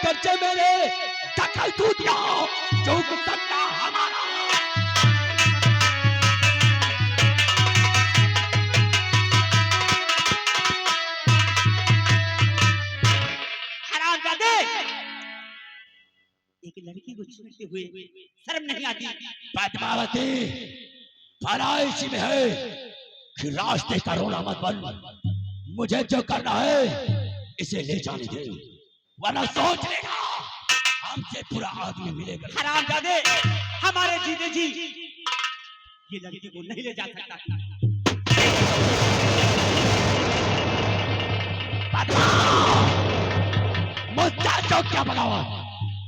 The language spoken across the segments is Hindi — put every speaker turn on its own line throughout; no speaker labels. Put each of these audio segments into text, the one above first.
कर्जे मेरे दखल तू दिया, जो सत्ता हमारा।
हरामजादे, एक लड़की को छूते हुए शर्म नहीं आती?
पद्मावती फराइश में है कि रास्ते का रोना मत बन। मुझे जो करना है इसे ले जाने दे, वरना सोच लेगा हमसे पूरा आदमी मिलेगा।
हरामजादे, हमारे जीते जी ये लड़की को नहीं ले जा सकता।
मुझसे जो क्या बगावत,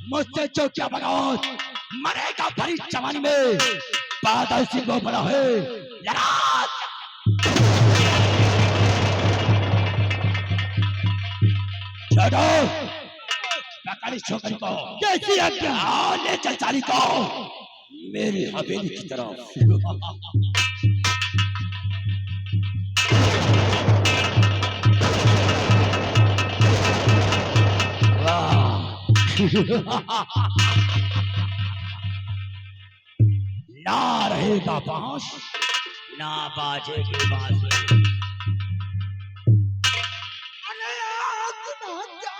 मुझसे जो क्या बगावत, मरेगा भरी जवानी में। बादल सिंह को बड़ा है लड़ाक। छोड़ो पकड़ी छोकरी को, कैसी आज्ञा? ले चल चाली को मेरी हवेली की तरफ। ना रहेगा बांस, ना बाजेगी बांसुरी।
अरे आत्महत्या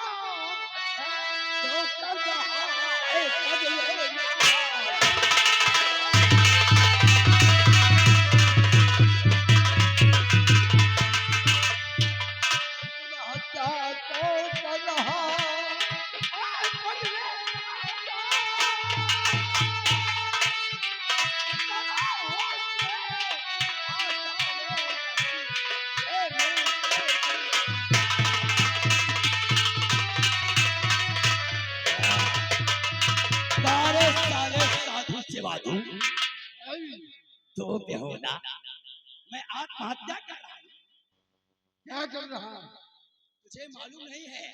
जो कर रहा है कर लेना। आत्महत्या तो कर रहा है कर लेना।
सारे सारे साधु सेवा दूं तो बेहोदा मैं आत्महत्या कर रहा हूं।
क्या कर रहा है?
तुझे मालूम नहीं है?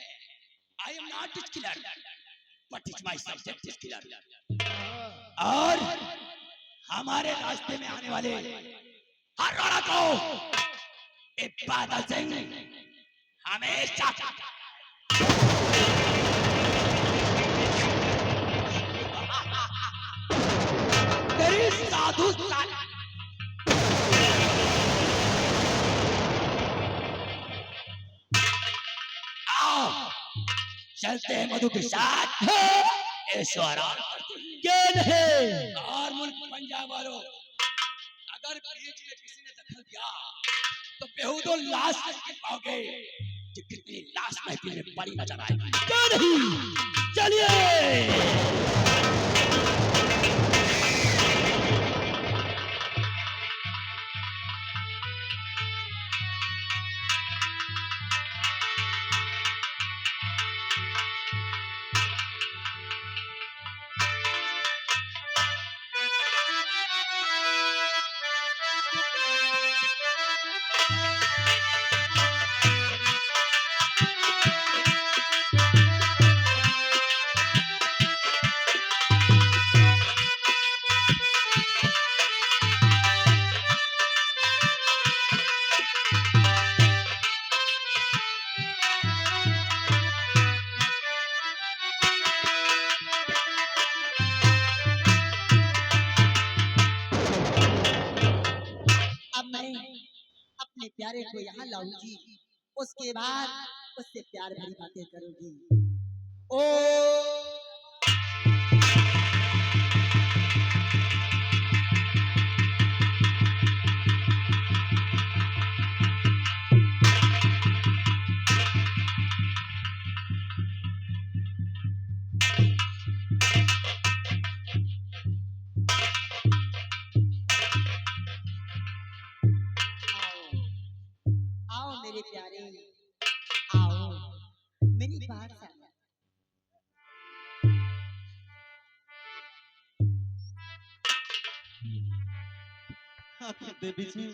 I am not ditch killer but it's my subject is killer. और हमारे रास्ते में आने वाले हर रोड़ा को एक बादल सिंह हमेशा तेरी साधु साला आओ चलते हैं मधु के साथ ऐश्वर्या गेंद है। और मुल्क पंजाब वालों, अगर बीच में किसी ने दखल दिया तो बेहूदो लाश नहीं पाओगे कि कितनी लाश महफिल में पड़ी नजर आएगी। क्या नहीं? चलिए
अपने प्यारे को यहाँ लाऊंगी, उसके बाद उससे प्यार भरी बातें करूंगी। ओ आओ मेरे प्यारे, आओ मेरी बात सुनो।
देवी जी,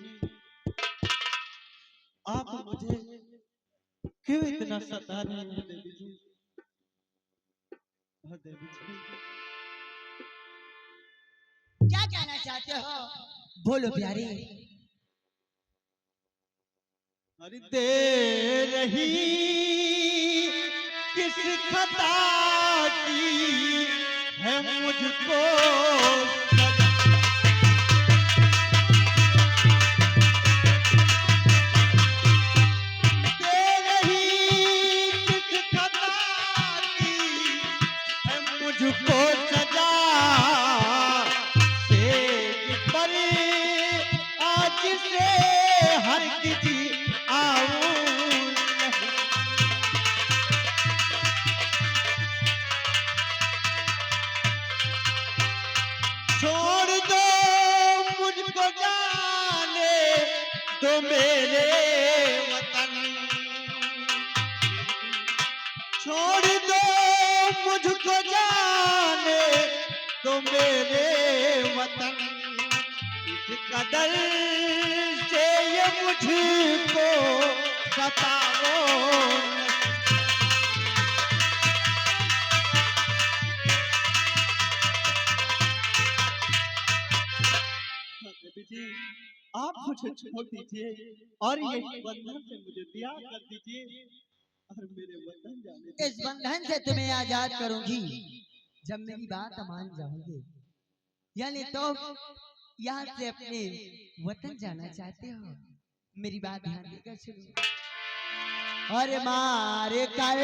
आप मुझे क्यों इतना सता रही हैं देवी जी? देवी जी,
क्या कहना चाहते हो? बोलो प्यारे।
अरे दे रही किस खता की है मुझको सजा। दे रही किस खता की है मुझको सजा। सेज पर आज से हर किसी आऊं नहीं। छोड़ दो मुझको जाने दो मेरे वतन। छोड़ दो मुझको जाने दो मेरे वतन। इस कदर से ये मुझको सताओ नहीं। देवी जी आप मुझे छोड़ दीजिए और ये बंधन से मुझे ब्याह कर दीजिए और मेरे वतन जाने दीजिए।
इस बंधन से तुम्हें आजाद करूंगी जब मेरी बात मान जाओगे। यानी तो यहाँ से अपने वतन जाना चाहते हो। मेरी बात ध्यान देकर सुनो। और मार कर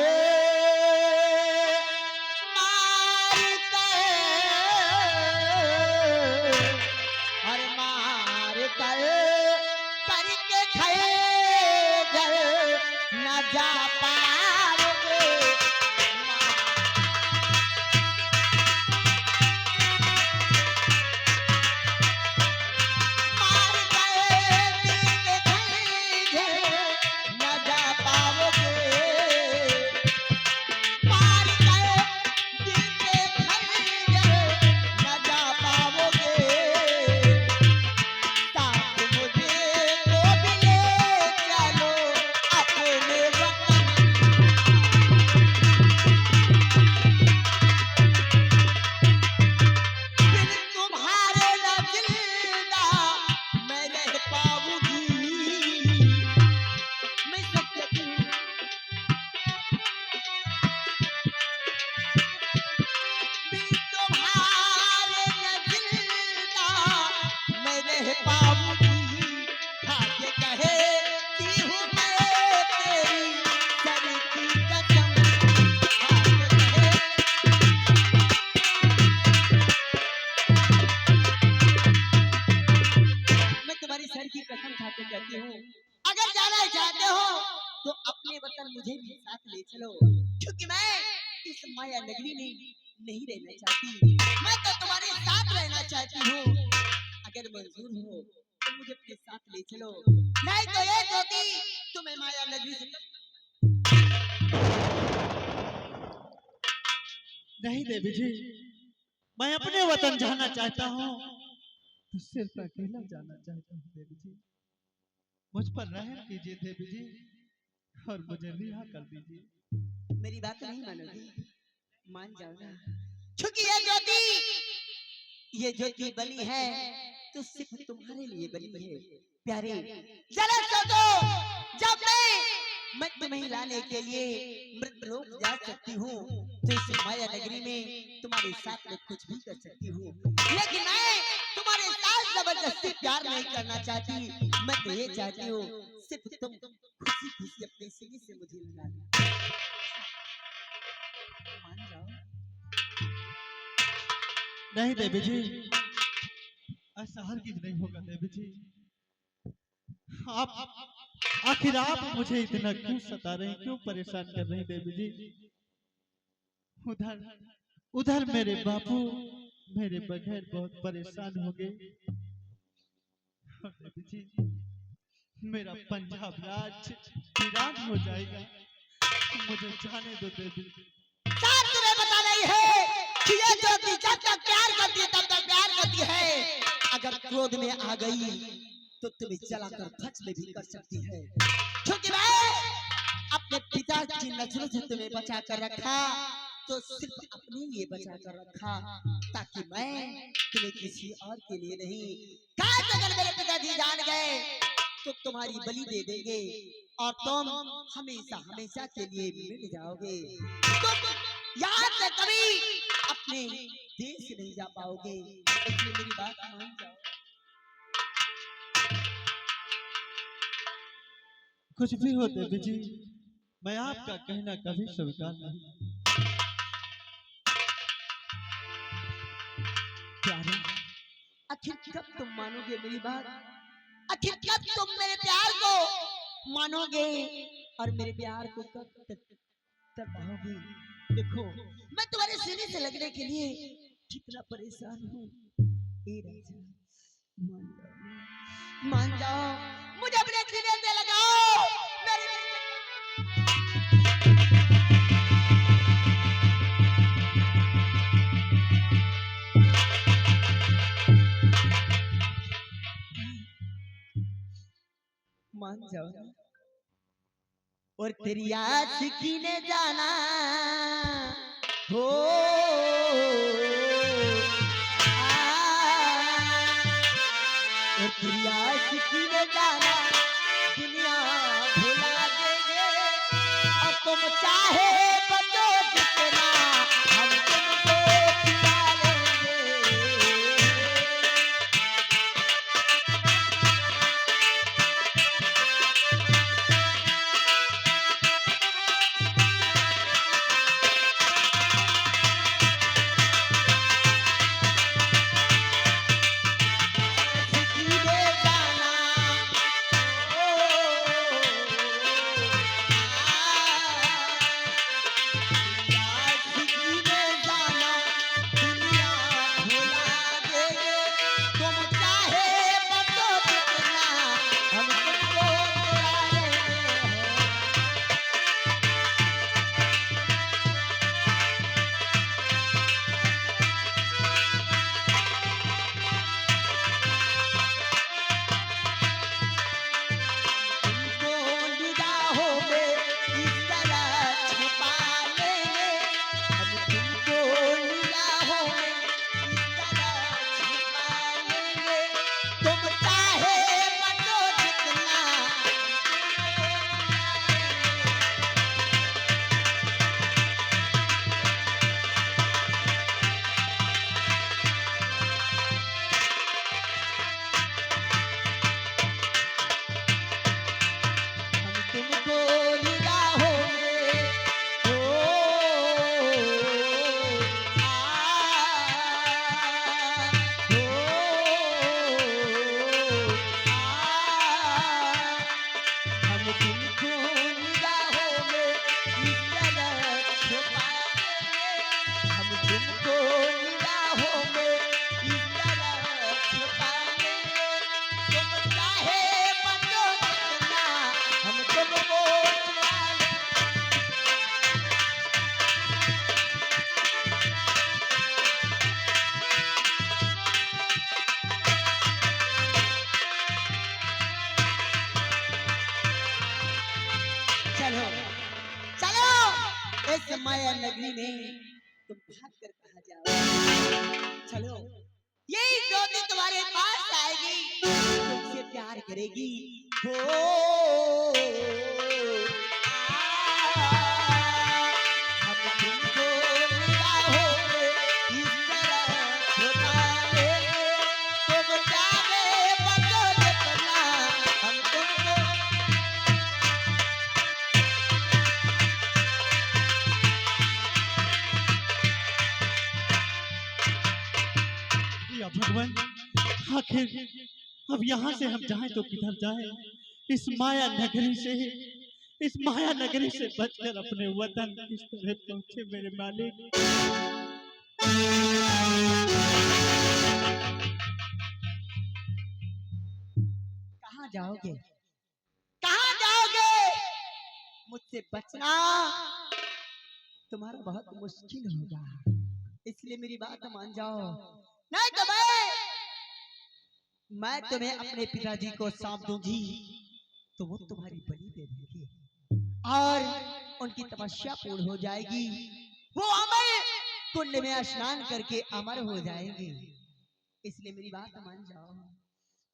और मार कर करके खैर न जा पाओगे। मार कर करके खैर न जा पाओगे। मार कर करके खैर न जा पाओगे। साथ मुझे तो भी ले चलो अपने वतन। बिन तुम्हारे न जिंदा मैं रह पाऊंगी। मैं सब कहती हूँ बिन तुम्हारे न जिंदा मैं रह पाऊंगी। खाके कहती हूँ मैं तेरी सर की कसम। खाके कहे मैं तुम्हारी सर की कसम खाके कहती हूँ अगर जाना चाहते हो तो अपने वतन मुझे भी साथ ले चलो। क्योंकि मैं इस माया नगरी में नहीं रहना चाहती। मैं तो तुम्हारे साथ रहना चाहती हूँ। अगर मंजूर हो तो मुझे अपने साथ ले चलो। नहीं तो ये होती तुम्हें माया नगरी से
नहीं देवी जी मैं अपने वतन जाना चाहता हूँ तो सिर्फ अकेला जाना चाहता हूँ। देवी जी मुझ पर रहम कीजिए देवी जी और मुझे रिहा कर दीजिए।
मेरी बात नहीं मानोगी? मान जाओ ना। क्योंकि ये ज्योति बनी है तो सिर्फ तुम्हारे लिए बनी है प्यारे। जरा सोचो जब मैं तुम्हें लाने के लिए मृतलोक जा सकती हूँ तो इस माया नगरी में तुम्हारे साथ में कुछ भी कर सकती हूँ। लेकिन मैं तुम्हारे साथ जबरदस्ती प्यार नहीं करना चाहती। मैं तो ये चाहती हूँ सिर्फ तुम खुशी खुशी अपने सीने से मुझे लगा लो। मान जाओ।
नहीं देवी जी ऐसा हरगिज नहीं होगा देवी जी। आप आखिर आप मुझे इतना क्यों सता रहे हैं, क्यों परेशान कर रहे हैं देवी जी। उधर उधर मेरे बापू मेरे बगैर बहुत परेशान हो गए। और देवी जी मेरा पंजाब राज वीरान हो जाएगा। मुझे जाने दो देवी।
साथ तुम्हें पता नहीं है कि ये ज्योति जब तक प्यार करती है तब तक प्यार करती है। अगर क्रोध में आ गई तो तुम्हें जलाकर भस्म भी कर सकती है। क्योंकि मैं अपने पिता की नजरों से तुम्हें बचा कर रखा तो सिर्फ अपने लिए बचा कर रखा ताकि मैं तुम्हें किसी और के लिए नहीं। काश अगर मेरे पिताजी जान गए तो तुम्हारी बलि दे देंगे। और तुम हमेशा हमेशा के लिए मिल जाओगे। तुम यहाँ से कभी अपने देश नहीं जा पाओगे, इसलिए मेरी बात मान जाओ।
कुछ भी हो देवी जी, मैं आपका कहना कभी स्वीकार नहीं।
प्यारे, आखिर कब तुम मानोगे मेरी बात? आखिर कब तुम मेरे प्यार को मानोगे और मेरे प्यार को कब तक पाओगे? देखो, मैं तुम्हारे सीने से लगने के लिए कितना परेशान हूँ। ए राजा, मान जाओ, मुझे अपने सीने से लगाओ। मेरे मान जाओ ना। और तेरी आशिकी ने जाना हो और तेरी आशिकी ने जाना दुनिया भुला देंगे। और तुम चाहे बनो जितना हम तुमको चुरा लेंगे। इस माया नगरी में तुम भाग कर कहा जाओ। चलो, यही ज्योति तुम्हारे पास आएगी, तुमसे प्यार करेगी। हम तुमको निगाहों में इस तरह छुपाएंगे, तुम चाहे बनो जितना हम तुमको।
या भगवान, आखिर अब यहाँ से हम जाएं तो किधर जाएं? इस माया नगरी से बचकर अपने वतन किस तरह पहुंचे मेरे मालिक?
कहाँ जाओगे? कहाँ जाओगे? मुझसे बचना तुम्हारा बहुत मुश्किल होगा, इसलिए मेरी बात मान जाओ। नहीं तो मैं तुम्हें अपने पिताजी को सौंप दूंगी, तो वो तुम्हारी बलि दे देंगे और उनकी तपस्या पूर्ण हो जाएगी। वो अमर कुंड में स्नान करके अमर हो जाएंगे, इसलिए मेरी बात मान जाओ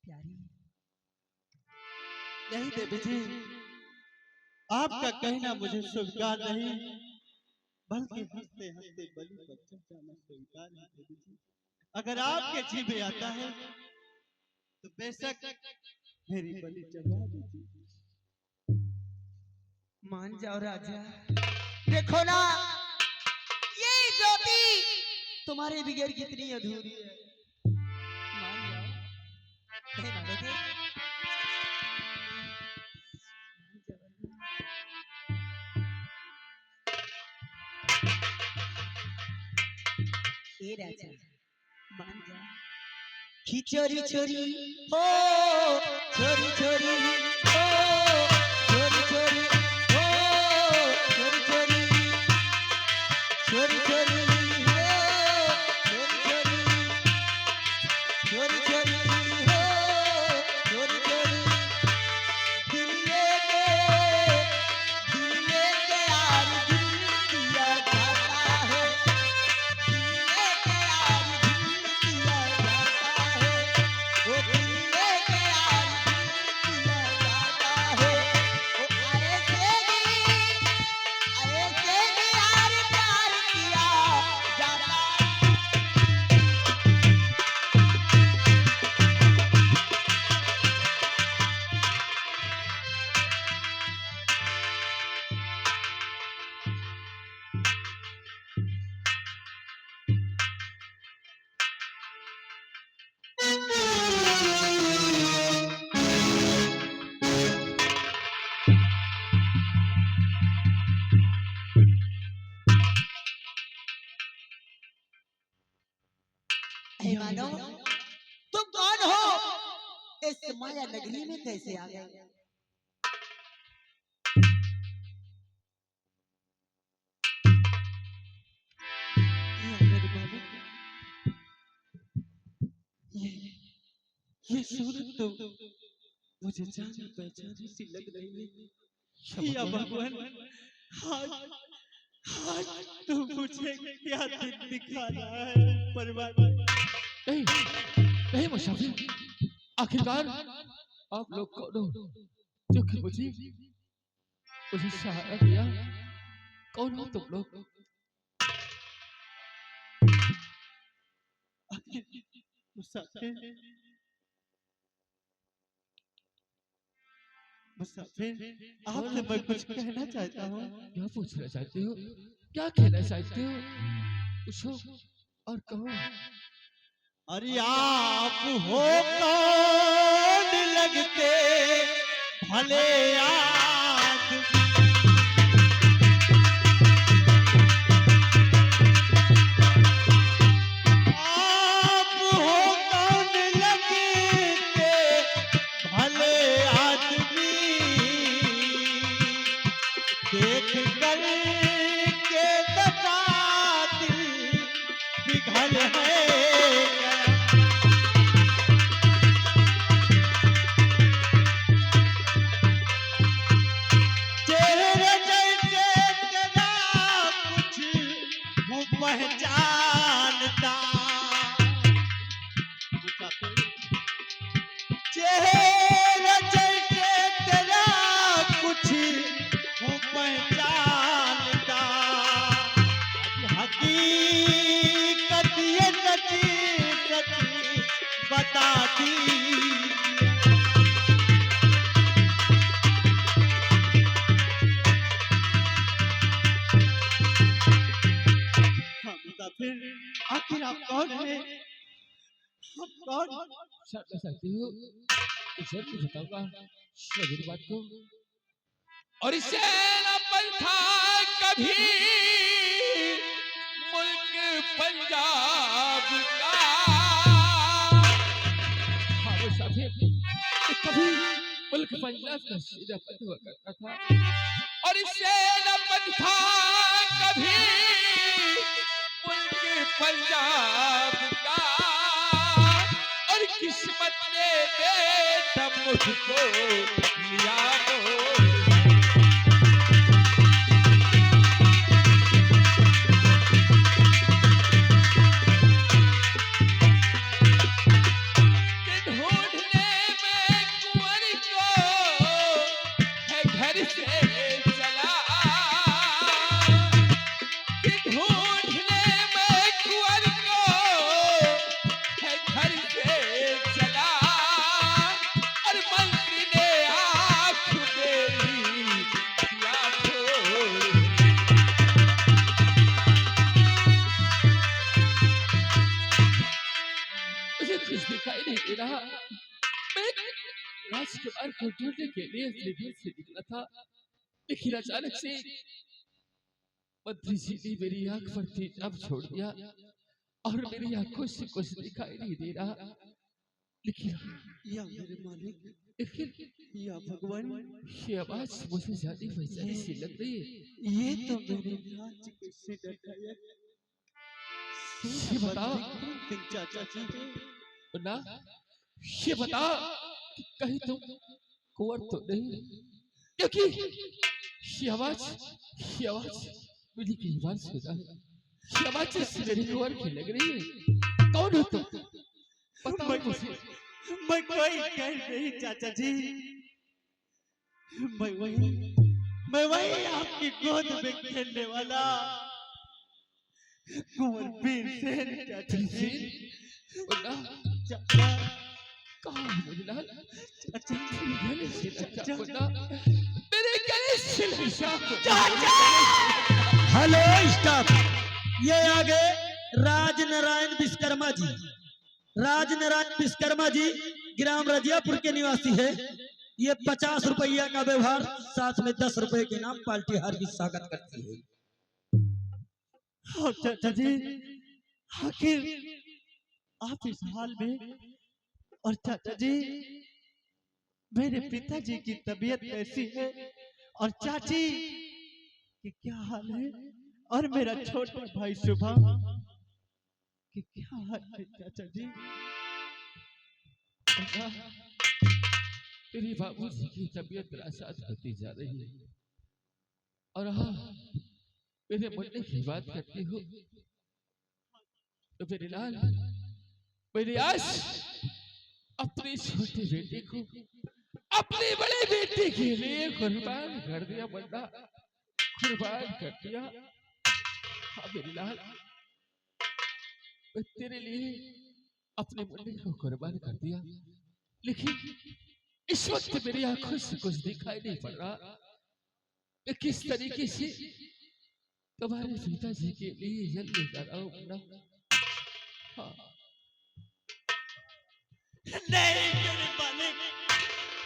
प्यारी।
नहीं देवी जी, आपका कहना मुझे स्वीकार नहीं, बल्कि हंसते हंसते बलि पर चढ़ जाना स्वीकार है देवी जी। अगर आपके जी में आता है तो बेशक मेरी बलि चढ़ा दीजिए।
मान जाओ राजा। देखो ना, ये ज्योति तुम्हारे बगैर कितनी अधूरी है। मान जाओ। नहीं मानोगे? ए राजा, मान जा। खिचोरी छोरी हो, छोरी छोरी हो, छोरी छोरी हो, छोरी छोरी, छोरी छोरी हो, छोरी छोरी, छोरी छोरी हो, छोरी छोरी। दिल लेके यार दिल दिया जाता है, दिल लेके यार दिल दिया जाता है, वो दिल लेके यार दिल दिया जाता है। वो ऐसे भी यार प्यार किया जाता है। हे मानो, तुम कौन हो? इस माया नगरी में कैसे आ गए? मेरे बाबू,
ये सूरत तो मुझे जानी पहचानी सी लग रही है। या भगवान, आज आज तो मुझे क्या दिन दिखा रहा है परमात्मा।
नहीं नहीं मुसाफिर, आखिरकार आप लोग कौन हो जो कि मुझे सहारा दिया? कौन हो तुम लोग?
मुसाफिर, मुसाफिर, आपसे मैं कुछ कहना चाहता हूँ।
क्या पूछना चाहते हो? क्या कहना चाहते हो? पूछो और कहो।
अरे आप हो कौन लगते भले आदमी? आप हो कौन लगते भले आदमी? देख कर के दफा दिल पिघल है गया। चेहरे जैसे तेरा कुछ हूँ पहचानता। चेहरे जैसे तेरा कुछ हूँ पहचानता। हकीकत ये सच्ची बता दीजिए। हाँ मुसाफिर, आखिर आप कौन हैं? आप कौन?
जानना चाहते हो? इसे कुछ बताऊंगा मेरी बात को। और इसे न पंथा कभी मुल्क पंजाब का। हाँ मुसाफिर, कभी मुल्क पंजाब का सीधापन हुआ करता था। और इसे न पंथा कभी मुल्क पंजाब का। और किस्मत ने बेटा मुझको लिया मोल। ढूंढने में कुंवर को है घर से
उसके बार को ढूंढने के लिए अपने घर से निकला था, लेकिन अचानक से मंत्री जी ने मेरी आंख पर तेजाब छोड़ दिया और मेरी आंखों से कुछ दिखाई नहीं दे रहा। लेकिन
या मेरे मालिक,
लेकिन
या भगवान,
ये आवाज मुझे जानी पहचानी सी लग रही है।
ये तो मेरे राज के सिर है।
ये बताओ
चाचा जी,
ना, ये बता कि कहीं तुम कुंवर तो नहीं, क्योंकि ये आवाज मेरी कई बार सुना है। ये आवाज से मेरी कुंवर की लग रही है। कौन हो तुम? बताओ मुझे।
मैं कोई कह नहीं चाचा जी, मैं वही आपकी गोद में खेलने वाला कुंवर वीर सेन चाचा जी।
ना,
चाचा,
कहाँ है मेरी लाल?
चाचा,
गले से लगा
चाचा,
ना, मेरे गले से लगा।
हेलो स्टाफ, ये आगे राजनारायण विश्वकर्मा जी, राजनारायण विश्वकर्मा जी ग्राम रजियापुर के निवासी है। ये 50 रुपया का व्यवहार, साथ में 10 रुपए के नाम पार्टी हार की स्वागत करती है।
हाँ चाचा जी, आखिर आप इस हाल में, और चाचा जी मेरे पिताजी की तबीयत कैसी है, और चाची कि क्या हाल है, और मेरा छोटा भाई शुभम कि क्या हाल है चाचा जी।
ना, मेरी बाबूजी की तबीयत नासाज होती जा रही है। और हाँ, मेरे मरने की बात करती हो तो मेरे लाल, मेरी आस अपनी छोटी बेटी को अपनी बड़ी बेटी के लिए कुर्बान कर दिया, बंदा कुर्बान कर दिया। हाँ मेरी लाल, मैं तेरे लिए अपने मुन्ने को कुर्बान कर दिया, लेकिन इस वक्त मेरी आंखों से कुछ दिखाई नहीं पड़ रहा। मैं किस तरीके से तुम्हारे पिताजी के लिए जल लेकर आऊं ना? हाँ।
नहीं मेरे मालिक,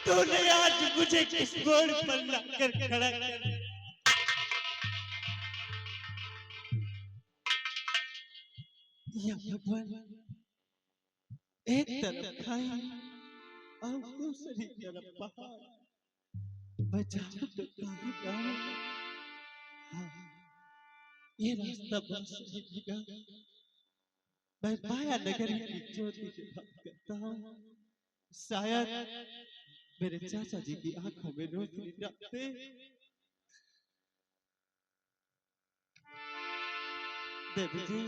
तूने आज मुझे किस मोड़ पर लाकर खड़ा कर। या भगवान, एक तरफ खाई और दूसरी तरफ पहाड़, मैं चाहूं तो कहीं जाऊं। हाँ, ये रास्ता बस सही लगा। मैं माया नगर की ज्योति से बात करता हूँ। शायद मेरे चाचा जी की आंखों में रोशनी डालते। देवी जी,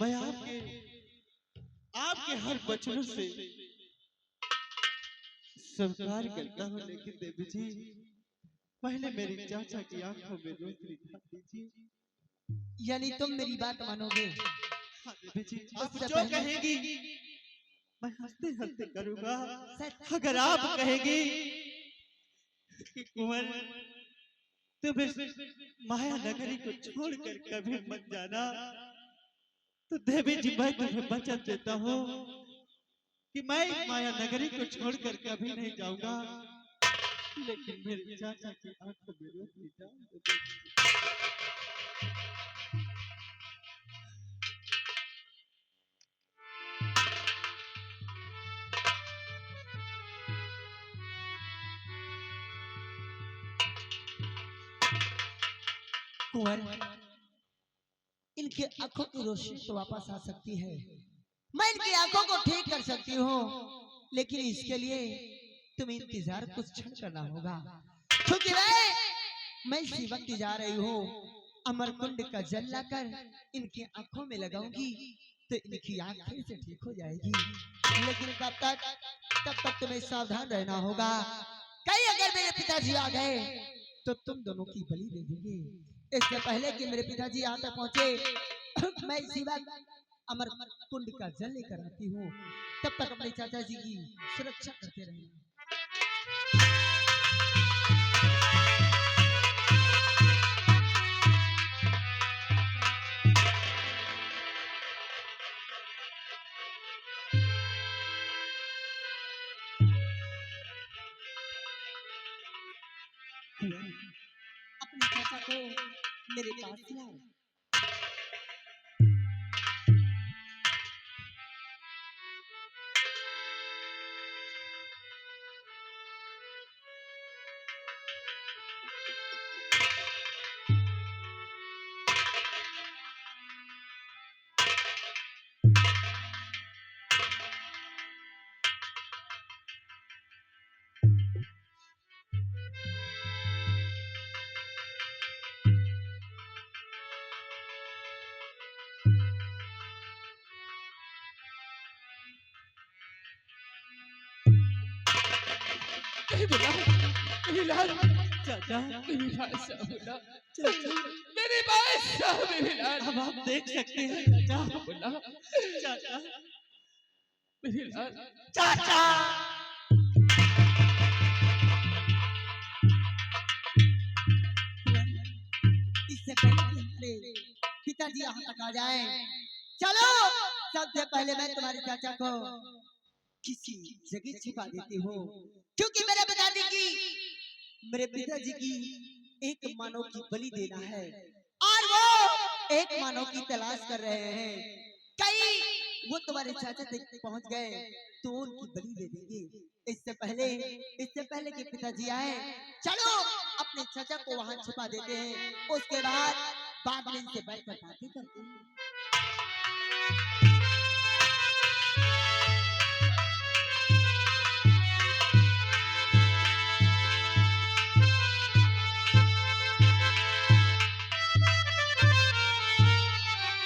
मैं आपके हर वचनों से स्वीकार करता हूँ, लेकिन देवी जी पहले मेरी चाचा की आंखों में रोशनी डाल दीजिए।
यानी तुम मेरी बात मानोगे?
हाँ देवी जी, आप
उससे
जो
पहले-
कहेगी मैं हंसते हंसते करूंगा।
सच-
अगर आप कहेगी कि कुंवर तुम इस माया नगरी को छोड़कर कभी मत जाना, तो देवी जी मैं तुम्हें वचन देता हूँ कि मैं इस माया नगरी को छोड़कर कभी नहीं जाऊंगा, लेकिन मेरे चाचा की आंखों में रोशनी डाल दो देवी जी।
कुंवर, इनकी आंखों की रोशनी तो वापस आ सकती है, मैं इनकी आंखों को ठीक कर सकती हूँ, लेकिन इसके लिए तुम्हें इंतजार कुछ क्षण करना होगा, क्योंकि मैं इसी वक्त जा रही हूँ। अमरकुंड का जल लाकर इनकी आंखों में लगाऊंगी तो इनकी आंख फिर से ठीक हो जाएगी, लेकिन तब तक तुम्हें सावधान रहना होगा। कहीं अगर मेरे पिताजी आ गए तो तुम दोनों की बलि दे देंगे। इससे पहले कि मेरे पिताजी यहाँ तक पहुंचे, मैं इसी वक्त अमर कुंड का जल लेकर आती हूँ। तब तक अपने चाचा जी की सुरक्षा करते रहना। अपने चाचा को मेरे पास लाओ।
नहीं बोला, नहीं लाल,
चाचा
मेरी बात समझना,
चाचा
मेरी बात समझना।
अब आप देख सकते हैं चाचा
बोला,
चाचा
मेरी लाल,
चाचा
इससे पहले कि हमारे पिताजी यहाँ तक आ जाए, चलो सबसे पहले मैं तुम्हारे चाचा को किसी जगह छिपा देती हूँ, क्योंकि मेरे पिताजी की एक मानव की बलि देना है और वो एक मानव की तलाश कर रहे हैं। कहीं वो तुम्हारे चाचा तक पहुंच गए तो उनकी बलि दे देंगे। इससे पहले कि पिताजी आए, चलो अपने चाचा को वहां छिपा देते हैं, उसके बाद में इनसे बैठकर बातें करते हैं।